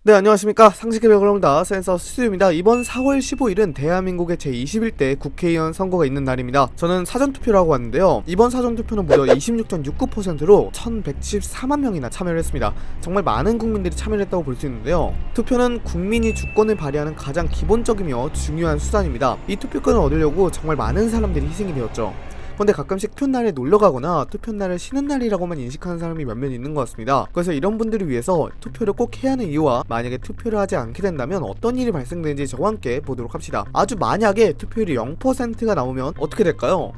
네, 안녕하십니까. 상식의 벽을합니다. 센서 스튜디오입니다. 이번 4월 15일은 대한민국의 제21대 국회의원 선거가 있는 날입니다. 저는 사전투표를 하고 왔는데요. 이번 사전투표는 무려 26.69%로 1114만 명이나 참여를 했습니다. 정말 많은 국민들이 참여를 했다고 볼 수 있는데요. 투표는 국민이 주권을 발휘하는 가장 기본적이며 중요한 수단입니다. 이 투표권을 얻으려고 정말 많은 사람들이 희생이 되었죠. 근데 가끔씩 투표날에 놀러가거나 투표날을 쉬는 날이라고만 인식하는 사람이 몇몇 있는 것 같습니다. 그래서 이런 분들을 위해서 투표를 꼭 해야 하는 이유와 만약에 투표를 하지 않게 된다면 어떤 일이 발생되는지 저와 함께 보도록 합시다. 아주 만약에 투표율이 0%가 나오면 어떻게 될까요?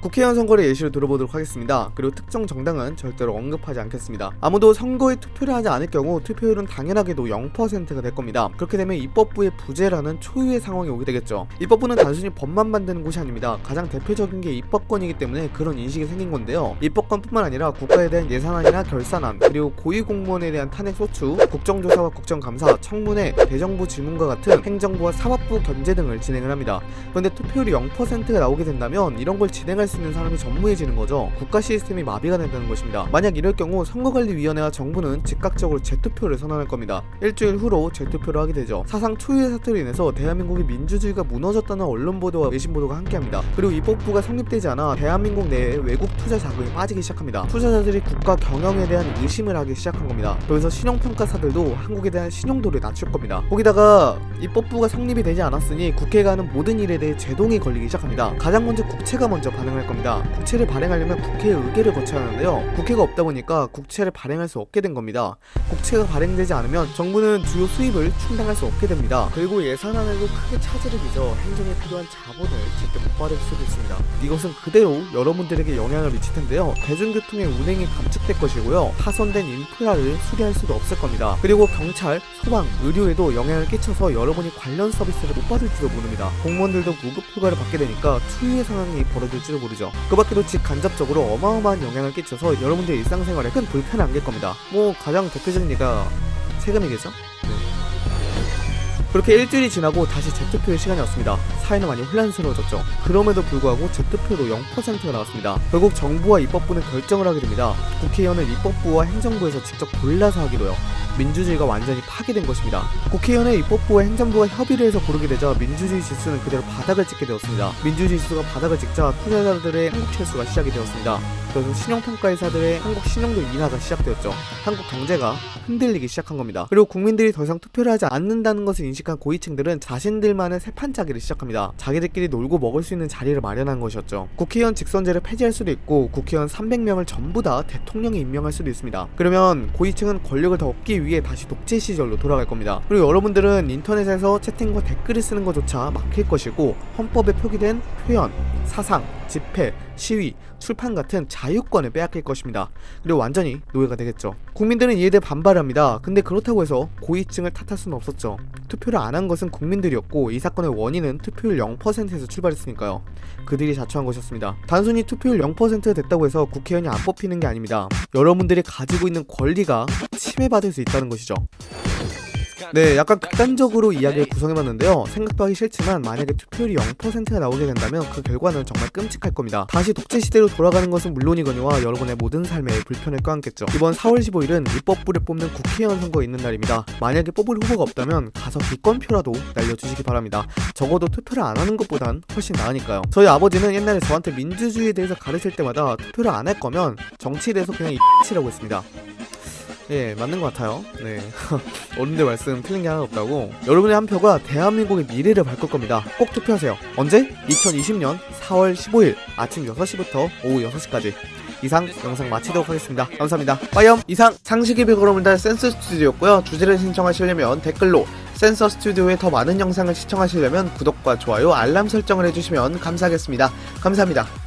국회의원 선거를 예시로 들어보도록 하겠습니다. 그리고 특정 정당은 절대로 언급하지 않겠습니다. 아무도 선거에 투표를 하지 않을 경우 투표율은 당연하게도 0%가 될 겁니다. 그렇게 되면 입법부의 부재라는 초유의 상황이 오게 되겠죠. 입법부는 단순히 법만 만드는 곳이 아닙니다. 가장 대표적인 게 입법권이기 때문에 그런 인식이 생긴 건데요. 입법권뿐만 아니라 국가에 대한 예산안이나 결산안, 그리고 고위공무원에 대한 탄핵소추, 국정조사와 국정감사, 청문회, 대정부 질문과 같은 행정부와 사법부 견제 등을 진행을 합니다. 그런데 투표율이 0%가 나오게 된다면 이런 걸 진행할 수 있는 사람이 전무해지는 거죠. 국가 시스템이 마비가 된다는 것입니다. 만약 이럴 경우 선거관리위원회와 정부는 즉각적으로 재투표를 선언할 겁니다. 일주일 후로 재투표를 하게 되죠. 사상 초유의 사태로 인해서 대한민국의 민주주의가 무너졌다는 언론 보도와 외신 보도가 함께합니다. 그리고 입법부가 성립되지 않아 대한민국 내에 외국 투자 자금이 빠지기 시작합니다. 투자자들이 국가 경영에 대한 의심을 하기 시작한 겁니다. 그래서 신용평가사들도 한국에 대한 신용도를 낮출 겁니다. 거기다가 입법부가 성립이 되지 않았으니 국회가 하는 모든 일에 대해 제동이 걸리기 시작합니다. 가장 먼저 국채가 먼저 반응할 겁니다. 국채를 발행하려면 국회의 의결을 거쳐야 하는데요. 국회가 없다 보니까 국채를 발행할 수 없게 된 겁니다. 국채가 발행되지 않으면 정부는 주요 수입을 충당할 수 없게 됩니다. 그리고 예산안에도 크게 차질을 빚어 행정에 필요한 자본을 제때 못 받을 수도 있습니다. 이것은 그대로 여러분들에게 영향을 미칠 텐데요. 대중교통의 운행이 감축될 것이고요. 파손된 인프라를 수리할 수도 없을 겁니다. 그리고 경찰, 소방, 의료에도 영향을 끼쳐서 여러분이 관련 서비스를 못 받을지도 모릅니다. 공무원들도 무급 휴가를 받게 되니까 추위의 상황이 벌어질지도 모르죠. 그 밖에도 직간접적으로 어마어마한 영향을 끼쳐서 여러분들의 일상생활에 큰 불편을 안길 겁니다. 가장 대표적인 예가 세금이겠죠? 그렇게 일주일이 지나고 다시 재투표의 시간이 왔습니다. 사회는 많이 혼란스러워졌죠. 그럼에도 불구하고 재투표도 0%가 나왔습니다. 결국 정부와 입법부는 결정을 하게 됩니다. 국회의원을 입법부와 행정부에서 직접 골라서 하기로요. 민주주의가 완전히 파괴된 것입니다. 국회의원을 입법부와 행정부가 협의를 해서 고르게 되자 민주주의 지수는 그대로 바닥을 찍게 되었습니다. 민주주의 지수가 바닥을 찍자 투자자들의 한국 철수가 시작이 되었습니다. 그래서 신용평가회사들의 한국 신용도 인하가 시작되었죠. 한국 경제가 흔들리기 시작한 겁니다. 그리고 국민들이 더 이상 투표를 하지 않는다는 것을 인식한 고위층들은 자신들만의 세판짜기를 시작합니다. 자기들끼리 놀고 먹을 수 있는 자리를 마련한 것이었죠. 국회의원 직선제를 폐지할 수도 있고 국회의원 300명을 전부 다 대통령이 임명할 수도 있습니다. 그러면 고위층은 권력을 더 얻기 위해 다시 독재 시절로 돌아갈 겁니다. 그리고 여러분들은 인터넷에서 채팅과 댓글을 쓰는 것조차 막힐 것이고 헌법에 표기된 표현, 사상, 집회, 시위, 출판 같은 자유권을 빼앗길 것입니다. 그리고 완전히 노예가 되겠죠. 국민들은 이에 대해 반발합니다. 근데 그렇다고 해서 고위층을 탓할 수는 없었죠. 투표를 안 한 것은 국민들이었고 이 사건의 원인은 투표율 0%에서 출발했으니까요. 그들이 자초한 것이었습니다. 단순히 투표율 0%가 됐다고 해서 국회의원이 안 뽑히는 게 아닙니다. 여러분들이 가지고 있는 권리가 침해받을 수 있다는 것이죠. 네, 약간 극단적으로 이야기를 구성해봤는데요. 생각도 하기 싫지만 만약에 투표율이 0%가 나오게 된다면 그 결과는 정말 끔찍할 겁니다. 다시 독재시대로 돌아가는 것은 물론이거니와 여러분의 모든 삶에 불편을 껴안겠죠. 이번 4월 15일은 입법부를 뽑는 국회의원 선거가 있는 날입니다. 만약에 뽑을 후보가 없다면 가서 기권표라도 날려주시기 바랍니다. 적어도 투표를 안 하는 것보단 훨씬 나으니까요. 저희 아버지는 옛날에 저한테 민주주의에 대해서 가르칠 때마다 투표를 안 할 거면 정치에 대해서 그냥 이라고 했습니다. 예, 맞는 것 같아요. 네. 어른들 말씀 틀린 게 하나 없다고. 여러분의 한 표가 대한민국의 미래를 바꿀 겁니다. 꼭 투표하세요. 언제? 2020년 4월 15일 아침 6시부터 오후 6시까지. 이상 영상 마치도록 하겠습니다. 감사합니다. 빠이엄. 이상 상식의 벽으로입니다. 센서 스튜디오였고요. 주제를 신청하시려면 댓글로, 센서 스튜디오에 더 많은 영상을 시청하시려면 구독과 좋아요, 알람 설정을 해주시면 감사하겠습니다. 감사합니다.